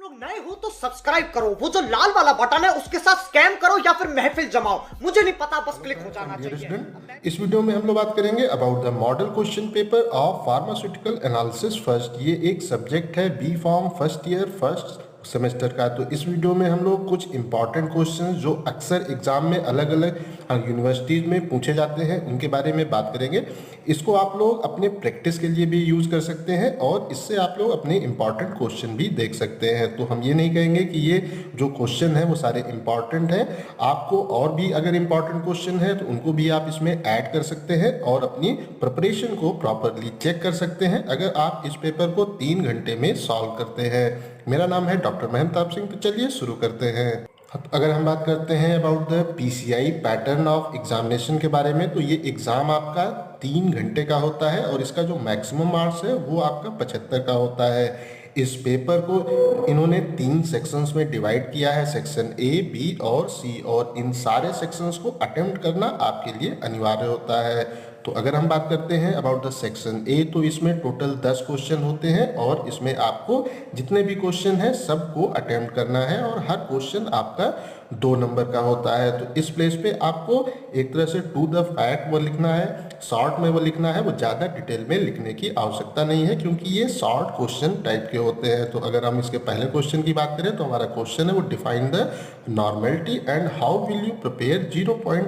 लोग नए हो तो सब्सक्राइब करो, वो जो लाल वाला बटन है उसके साथ स्कैम करो या फिर महफिल जमाओ, मुझे नहीं पता, बस क्लिक हो जाना चाहिए। इस वीडियो में हम लोग बात करेंगे about the model question paper of pharmaceutical analysis first. ये एक सब्जेक्ट है B pharm first year first semester का। तो इस वीडियो में हम लोग कुछ इंपॉर्टेंट क्वेश्चंस जो अक्सर एग्जाम में अलग अलग यूनिवर्सिटीज़ में पूछे जाते हैं उनके बारे में बात करेंगे। इसको आप लोग अपने प्रैक्टिस के लिए भी यूज़ कर सकते हैं और इससे आप लोग अपने इंपॉर्टेंट क्वेश्चन भी देख सकते हैं। तो हम ये नहीं कहेंगे कि ये जो क्वेश्चन है वो सारे इंपॉर्टेंट हैं। आपको और भी अगर इंपॉर्टेंट क्वेश्चन है तो उनको भी आप इसमें ऐड कर सकते हैं और अपनी प्रिपरेशन को प्रॉपरली चेक कर सकते हैं अगर आप इस पेपर को 3 घंटे में सॉल्व करते हैं। मेरा नाम है डॉक्टर महंताब सिंह। तो चलिए शुरू करते हैं। अगर हम बात करते हैं about the PCI pattern of examination के बारे में, तो ये एग्ज़ाम आपका 3 घंटे का होता है और इसका जो मैक्सिमम मार्क्स है वो आपका 75 का होता है। इस पेपर को इन्होंने 3 सेक्शंस में डिवाइड किया है, सेक्शन ए, बी और सी, और इन सारे सेक्शंस को अटेम्प्ट करना आपके लिए अनिवार्य होता है। तो अगर हम बात करते हैं अबाउट द सेक्शन ए, तो इसमें टोटल 10 क्वेश्चन होते हैं और इसमें आपको जितने भी क्वेश्चन हैं सबको अटेम्प्ट करना है और हर क्वेश्चन आपका 2 नंबर का होता है। तो इस प्लेस पे आपको एक तरह से टू द फैक्ट वो लिखना है, शॉर्ट में वो लिखना है, वो ज़्यादा डिटेल में लिखने की आवश्यकता नहीं है क्योंकि ये शॉर्ट क्वेश्चन टाइप के होते हैं। तो अगर हम इसके पहले क्वेश्चन की बात करें तो हमारा क्वेश्चन है वो define the normality and how will you prepare 0.10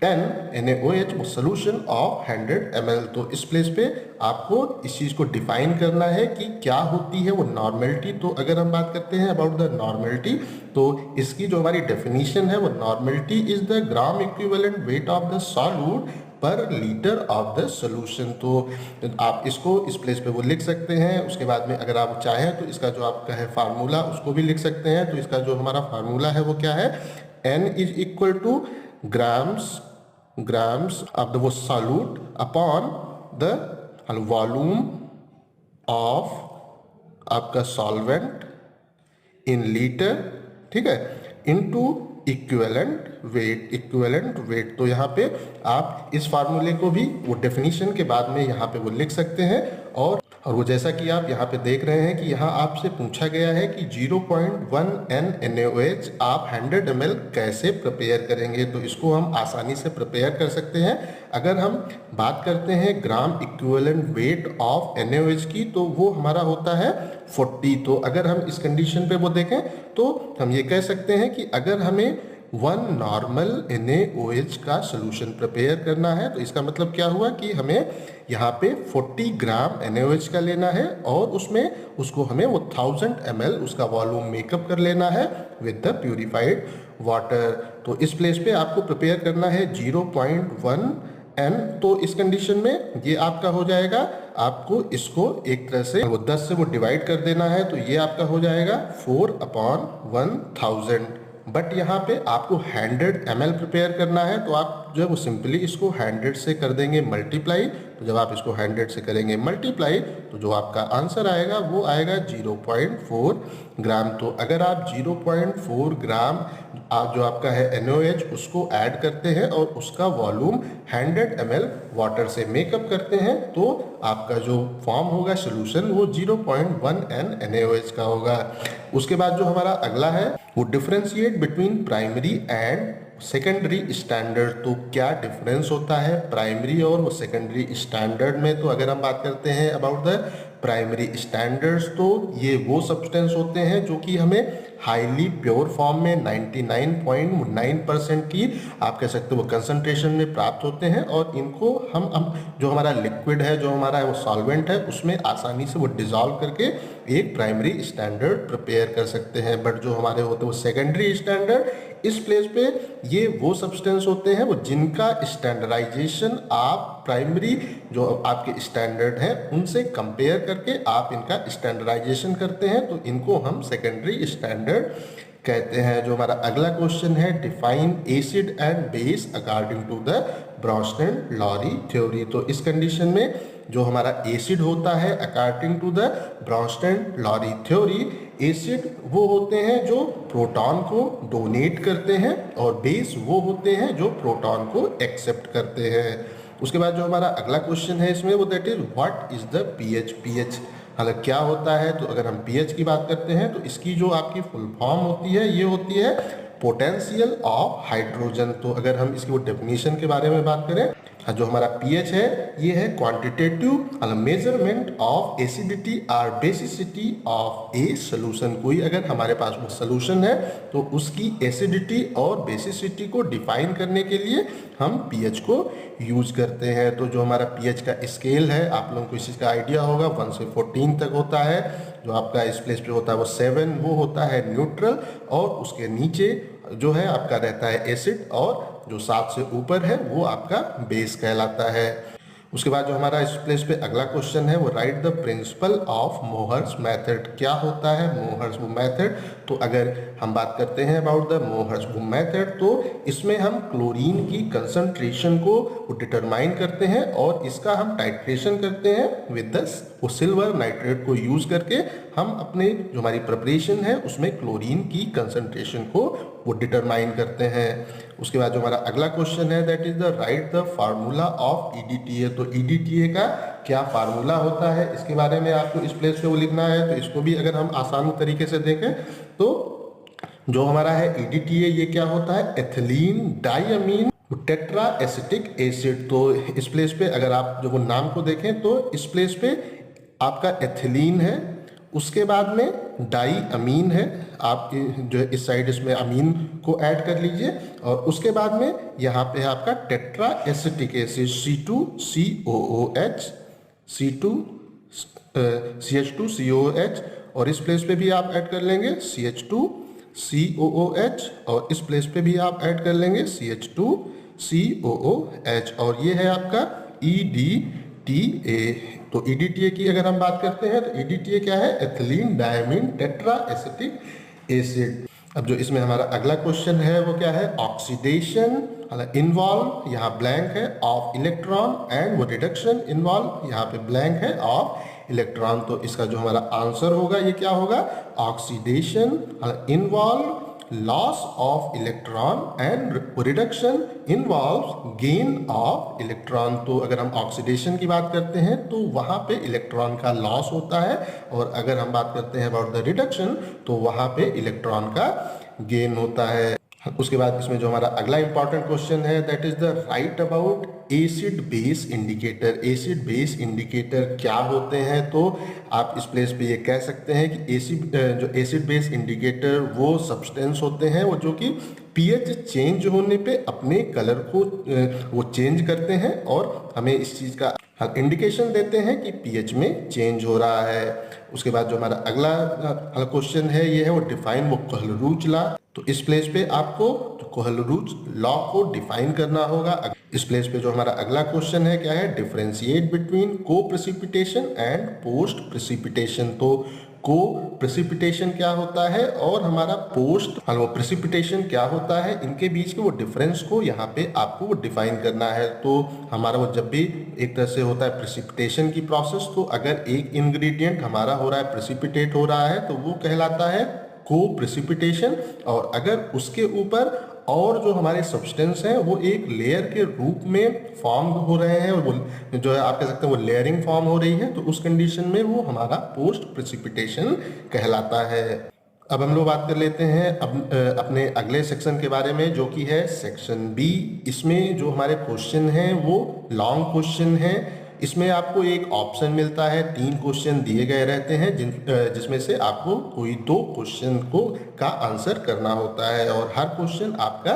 NaOH solution of 100 ml। तो इस प्लेस पे आपको इस चीज़ को डिफाइन करना है कि क्या होती है वो नॉर्मेलिटी। तो अगर हम बात करते हैं अबाउट द नॉर्मेलिटी, तो इसकी जो हमारी डेफिनेशन है वो normality is the gram equivalent weight of the solute पर लीटर ऑफ द सोल्यूशन। तो आप इसको इस प्लेस पे वो लिख सकते हैं। उसके बाद में अगर आप चाहें तो इसका जो आपका है फार्मूला उसको भी लिख सकते हैं। तो इसका जो हमारा फार्मूला है वो क्या है, N is equal to grams of the solute upon the volume of आपका सॉल्वेंट इन लीटर, ठीक है, इनटू इक्विवेलेंट वेट। तो यहाँ पे आप इस फार्मूले को भी वो डेफिनेशन के बाद में यहाँ पे वो लिख सकते हैं। और वो जैसा कि आप यहाँ पे देख रहे हैं कि यहाँ आपसे पूछा गया है कि 0.1 NaOH आप 100 ml कैसे प्रिपेयर करेंगे। तो इसको हम आसानी से प्रिपेयर कर सकते हैं। अगर हम बात करते हैं gram equivalent weight of NaOH की, तो वो हमारा होता है 40। तो अगर हम इस कंडीशन पे वो देखें तो हम ये कह सकते हैं कि अगर हमें 1 नॉर्मल NaOH का सोल्यूशन प्रिपेयर करना है तो इसका मतलब क्या हुआ कि हमें यहाँ पे 40 ग्राम NaOH का लेना है और उसमें उसको हमें वो 1000 ml उसका वॉल्यूम मेकअप कर लेना है विद द प्यूरिफाइड वाटर। तो इस प्लेस पे आपको प्रिपेयर करना है 0.1 N। तो इस कंडीशन में ये आपका हो जाएगा, आपको इसको एक तरह से वो 10 से वो डिवाइड कर देना है। तो ये आपका हो जाएगा 4/1000। बट यहाँ पे आपको 100 ml प्रिपेयर करना है तो आप जो है वो सिंपली इसको 100 से कर देंगे मल्टीप्लाई। तो जब आप इसको 100 से करेंगे मल्टीप्लाई तो जो आपका आंसर आएगा वो आएगा 0.4 ग्राम। तो अगर आप 0.4 ग्राम आप जो आपका है NaOH उसको ऐड करते हैं और उसका वॉल्यूम 100 ml वाटर से मेकअप करते हैं तो आपका जो फॉर्म होगा सोल्यूशन वो 0.1 NaOH का होगा। उसके बाद जो हमारा अगला है वो differentiate between primary and secondary standard. तो क्या डिफरेंस होता है प्राइमरी और वो सेकेंडरी स्टैंडर्ड में। तो अगर हम बात करते हैं अबाउट द प्राइमरी स्टैंडर्ड्स, तो ये वो सब्सटेंस होते हैं जो कि हमें हाईली प्योर फॉर्म में 99.9% की आप कह सकते हो वो कंसंट्रेशन में प्राप्त होते हैं और इनको हम जो हमारा लिक्विड है, जो हमारा वो सॉल्वेंट है, उसमें आसानी से वो डिजॉल्व करके एक प्राइमरी स्टैंडर्ड प्रिपेयर कर सकते हैं। बट जो हमारे होते हैं वो सेकेंडरी स्टैंडर्ड, इस प्लेस पे ये वो सब्सटेंस होते हैं वो जिनका स्टैंडर्डाइजेशन आप प्राइमरी जो आपके स्टैंडर्ड हैं उनसे कंपेयर करके आप इनका स्टैंडर्डाइजेशन करते हैं, तो इनको हम सेकेंडरी स्टैंडर्ड कहते हैं। जो हमारा अगला क्वेश्चन है define acid and base according to the Bronsted Lowry theory. तो इस कंडीशन में जो हमारा एसिड होता है according to the Bronsted Lowry theory, acid वो होते हैं जो प्रोटॉन को डोनेट करते हैं और बेस वो होते हैं जो प्रोटॉन को एक्सेप्ट करते हैं। उसके बाद जो हमारा अगला क्वेश्चन है इसमें वो that is what is the pH. हालांकि क्या होता है, तो अगर हम पीएच की बात करते हैं तो इसकी जो आपकी फुल फॉर्म होती है ये होती है पोटेंशियल ऑफ हाइड्रोजन। तो अगर हम इसकी वो डेफिनेशन के बारे में बात करें, जो हमारा पीएच है ये है क्वांटिटेटिव मेजरमेंट ऑफ एसिडिटी और बेसिसिटी ऑफ ए सॉल्यूशन। कोई अगर हमारे पास वो सॉल्यूशन है तो उसकी एसिडिटी और बेसिसिटी को डिफाइन करने के लिए हम पीएच को यूज करते हैं। तो जो हमारा पीएच का स्केल है, आप लोगों को इस चीज़ का आइडिया होगा, 1 से 14 तक होता है। जो आपका इस प्लेस पे होता है वो 7 वो होता है न्यूट्रल, और उसके नीचे जो है आपका रहता है एसिड, और जो 7 से ऊपर है वो आपका बेस कहलाता है। उसके बाद जो हमारा इस प्लेस पे अगला क्वेश्चन है वो right the principle of Mohr's method. क्या होता है मोहर्स मेथड? तो अगर हम बात करते हैं अबाउट द मोहर्स मेथड, तो इसमें हम क्लोरीन की कंसंट्रेशन को डिटरमाइन करते हैं और इसका हम टाइट्रेशन करते हैं विद द सिल्वर नाइट्रेट को यूज करके। हम अपने जो हमारी प्रिपरेशन है उसमें क्लोरीन की कंसंट्रेशन को वो डिटरमाइन करते हैं। उसके बाद जो हमारा अगला क्वेश्चन है that is the right the formula of EDTA. तो ईडीटीए का क्या फार्मूला होता है, इसके बारे में आपको इस प्लेस पे वो लिखना है। तो इसको भी अगर हम आसान तरीके से देखें तो जो हमारा है ईडीटीए ये क्या होता है, एथिलीन डाइअमीन टेट्रा एसिटिक एसिड। तो इस प्लेस पे अगर आप जो वो नाम को देखें तो इस प्लेस पे आपका एथिलीन है, उसके बाद में डाई अमीन है, आप जो है इस साइड इसमें अमीन को ऐड कर लीजिए, और उसके बाद में यहाँ पे है आपका tetra acetic acid C2COOH CH2COOH, और इस प्लेस पे भी आप ऐड कर लेंगे CH2COOH, और इस प्लेस पे भी आप ऐड कर लेंगे CH2COOH, और ये है आपका EDTA। तो EDTA की अगर हम बात करते हैं तो EDTA क्या है, ethylene diamine tetra acetic acid. अब जो इसमें हमारा अगला क्वेश्चन है वो क्या है, ऑक्सीडेशन इन्वॉल्व, यहाँ ब्लैंक है, ऑफ इलेक्ट्रॉन, एंड वो रिडक्शन इन्वॉल्व, यहाँ पे ब्लैंक है, ऑफ इलेक्ट्रॉन। तो इसका जो हमारा आंसर होगा ये क्या होगा, oxidation involve loss of electron and reduction involves gain of electron. तो अगर हम ऑक्सीडेशन की बात करते हैं तो वहाँ पे इलेक्ट्रॉन का लॉस होता है, और अगर हम बात करते हैं अबाउट द रिडक्शन तो वहाँ पे इलेक्ट्रॉन का गेन होता है। उसके बाद इसमें जो हमारा अगला इंपॉर्टेंट क्वेश्चन है that is the right about acid base indicator. Acid base indicator क्या होते हैं? तो आप इस प्लेस पे ये कह सकते हैं कि एसिड बेस इंडिकेटर वो सब्सटेंस होते हैं वो जो कि पीएच चेंज होने पे अपने कलर को वो चेंज करते हैं और हमें इस चीज़ का इंडिकेशन देते हैं कि पीएच में चेंज हो रहा है। उसके बाद जो हमारा अगला क्वेश्चन है ये है वो डिफाइन वो कोहलरूज लॉ। तो इस प्लेस पे आपको कोहलरूज लॉ को डिफाइन करना होगा। इस प्लेस पे जो हमारा अगला क्वेश्चन है क्या है, डिफरेंशिएट बिटवीन को प्रेसिपिटेशन एंड पोस्ट प्रेसिपिटेशन। तो को प्रेसिपिटेशन क्या होता है और हमारा पोस्ट वो प्रेसिपिटेशन क्या होता है, इनके बीच के वो डिफरेंस को यहाँ पे आपको वो डिफाइन करना है। तो हमारा वो जब भी एक तरह से होता है प्रेसिपिटेशन की प्रोसेस, तो अगर एक इंग्रेडिएंट हमारा हो रहा है प्रेसिपिटेट हो रहा है तो वो कहलाता है को प्रेसिपिटेशन, और अगर उसके ऊपर और जो हमारे सब्सटेंस हैं वो एक लेयर के रूप में फॉर्म हो रहे हैं और वो जो है आप कह सकते हैं वो लेयरिंग फॉर्म हो रही है, तो उस कंडीशन में वो हमारा पोस्ट प्रेसिपिटेशन कहलाता है। अब हम लोग बात कर लेते हैं अपने अगले सेक्शन के बारे में जो कि है सेक्शन बी। इसमें जो हमारे क्वेश्चन हैं वो लॉन्ग क्वेश्चन हैं। इसमें आपको एक ऑप्शन मिलता है, 3 क्वेश्चन दिए गए रहते हैं जिसमें से आपको कोई 2 क्वेश्चन का आंसर करना होता है और हर क्वेश्चन आपका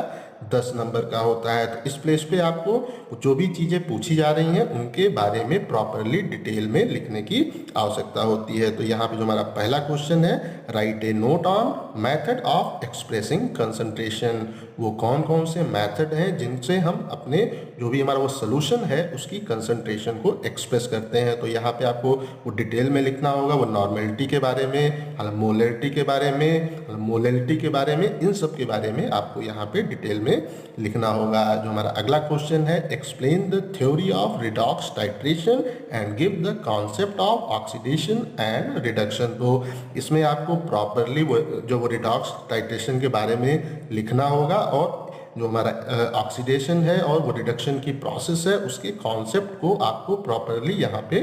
10 नंबर का होता है। तो इस प्लेस पे आपको जो भी चीज़ें पूछी जा रही हैं उनके बारे में प्रॉपरली डिटेल में लिखने की आवश्यकता होती है। तो यहाँ पे जो हमारा पहला क्वेश्चन है, right A note on method of expressing concentration. वो कौन कौन से मेथड हैं जिनसे हम अपने जो भी हमारा वो सोल्यूशन है उसकी कंसंट्रेशन को एक्सप्रेस करते हैं। तो यहाँ पे आपको वो डिटेल में लिखना होगा, वो नॉर्मेलिटी के बारे में, मोलरिटी के बारे में, मोलरिटी के बारे में, इन सब के बारे में आपको यहाँ पे डिटेल में लिखना होगा। जो हमारा अगला क्वेश्चन है, explain the theory of redox titration and give the concept of oxidation and reduction. तो इसमें आपको प्रॉपरली जो वो रिडॉक्स टाइट्रेशन के बारे में लिखना होगा और जो हमारा ऑक्सीडेशन है और वो रिडक्शन की प्रोसेस है उसके कॉन्सेप्ट को आपको प्रॉपरली यहाँ पे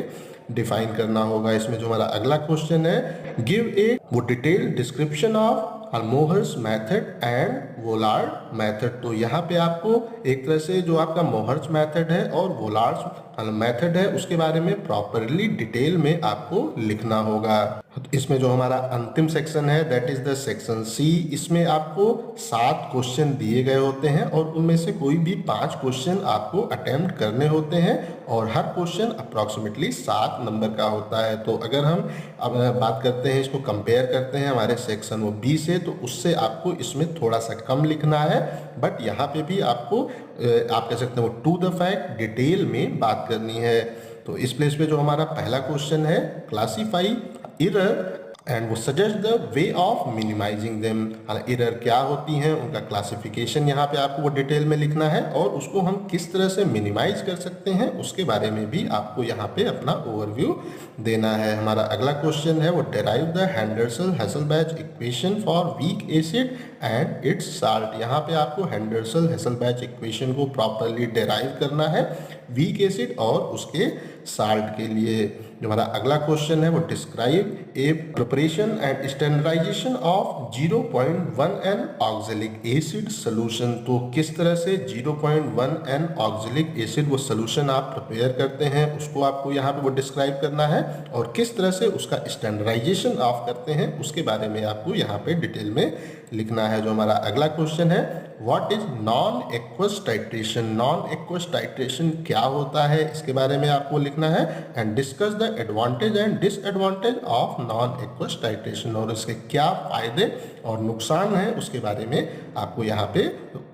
डिफाइन करना होगा। इसमें जो हमारा अगला क्वेश्चन है, गिव ए वो detailed description of Mohr's method and Volhard method. तो यहाँ पे आपको एक तरह से जो आपका मोहर्स मेथड है और वोलार्ड मेथड है उसके बारे में प्रॉपरली डिटेल में आपको लिखना होगा। इसमें जो हमारा अंतिम सेक्शन है that is the section C. इसमें आपको 7 क्वेश्चन दिए गए होते हैं और उनमें से कोई भी 5 क्वेश्चन आपको अटेम्प्ट करने होते हैं और हर क्वेश्चन अप्रॉक्सीमेटली 7 नंबर का होता है। तो अगर हम अब बात करते हैं, इसको कंपेयर करते हैं हमारे सेक्शन वो बी से, तो उससे आपको इसमें थोड़ा सा कम लिखना है, बट यहाँ पे भी आपको आप कह सकते हैं वो टू द फैक्ट डिटेल में बात करनी है। तो इस प्लेस पे जो हमारा पहला क्वेश्चन है, क्लासीफाई एरर एंड वो suggest the way of minimising them. Error क्या होती हैं, उनका क्लासिफिकेशन यहाँ पे आपको वो डिटेल में लिखना है और उसको हम किस तरह से मिनिमाइज कर सकते हैं उसके बारे में भी आपको यहाँ पे अपना ओवरव्यू देना है। हमारा अगला क्वेश्चन है वो derive the Henderson Hasselbalch equation for weak acid and its salt. यहाँ पे आपको हेंडरसन-हेसलबैच इक्वेशन को प्रॉपरली डेराइव करना है वीक एसिड और उसके साल्ट के लिए। जो हमारा अगला क्वेश्चन है वो describe a preparation and standardization of 0.1 N oxalic acid solution. तो किस तरह से 0.1 N ऑक्जेलिक एसिड वो सोल्यूशन आप प्रिपेयर करते हैं उसको आपको यहाँ पे वो डिस्क्राइब करना है और किस तरह से उसका स्टैंडर्डाइजेशन ऑफ करते हैं उसके बारे में आपको यहाँ पे डिटेल में लिखना है। जो हमारा अगला क्वेश्चन है, what is non aqueous titration. Non aqueous titration क्या होता है इसके बारे में आपको लिखना है and discuss the advantage and disadvantage of non aqueous titration. और इसके क्या फायदे और नुकसान हैं उसके बारे में आपको यहाँ पे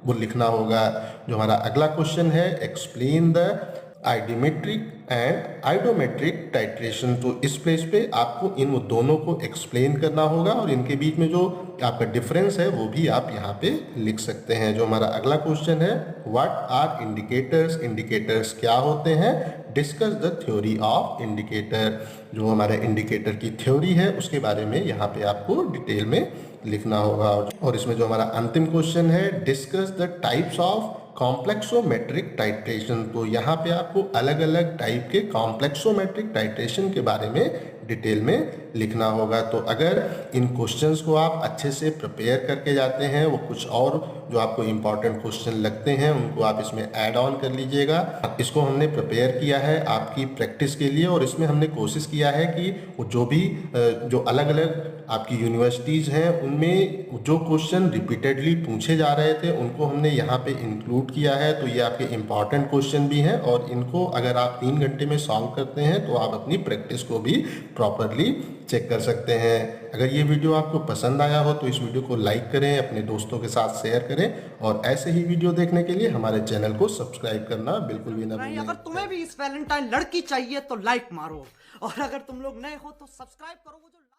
वो लिखना होगा। जो हमारा अगला क्वेश्चन है, explain the आइडिमेट्रिक and iodometric titration. तो इस प्लेस पे आपको इन दोनों को एक्सप्लेन करना होगा और इनके बीच में जो आपका डिफरेंस है वो भी आप यहाँ पे लिख सकते हैं। जो हमारा अगला क्वेश्चन है, व्हाट आर इंडिकेटर्स। इंडिकेटर्स क्या होते हैं, discuss the theory of indicator. जो हमारे इंडिकेटर की थ्योरी है उसके बारे में यहाँ पे आपको डिटेल में लिखना होगा। और इसमें जो हमारा अंतिम क्वेश्चन है, discuss the types of complexometric titration. तो यहाँ पे आपको अलग अलग टाइप के कॉम्प्लेक्सोमेट्रिक टाइट्रेशन के बारे में डिटेल में लिखना होगा। तो अगर इन क्वेश्चंस को आप अच्छे से प्रिपेयर करके जाते हैं, वो कुछ और जो आपको इम्पॉर्टेंट क्वेश्चन लगते हैं उनको आप इसमें ऐड ऑन कर लीजिएगा। इसको हमने प्रिपेयर किया है आपकी प्रैक्टिस के लिए और इसमें हमने कोशिश किया है कि वो जो भी जो अलग अलग आपकी यूनिवर्सिटीज़ हैं उनमें जो क्वेश्चन रिपीटेडली पूछे जा रहे थे उनको हमने यहाँ पे इंक्लूड किया है। तो ये आपके इम्पॉर्टेंट क्वेश्चन भी हैं और इनको अगर आप 3 घंटे में सॉल्व करते हैं तो आप अपनी प्रैक्टिस को भी प्रॉपरली चेक कर सकते हैं। अगर ये वीडियो आपको पसंद आया हो तो इस वीडियो को लाइक करें, अपने दोस्तों के साथ शेयर करें और ऐसे ही वीडियो देखने के लिए हमारे चैनल को सब्सक्राइब करना बिल्कुल भी ना भूलें। अगर तुम्हें भी इस वैलेंटाइन लड़की चाहिए तो लाइक मारो और अगर तुम लोग नए हो तो सब्सक्राइब करो। वो जो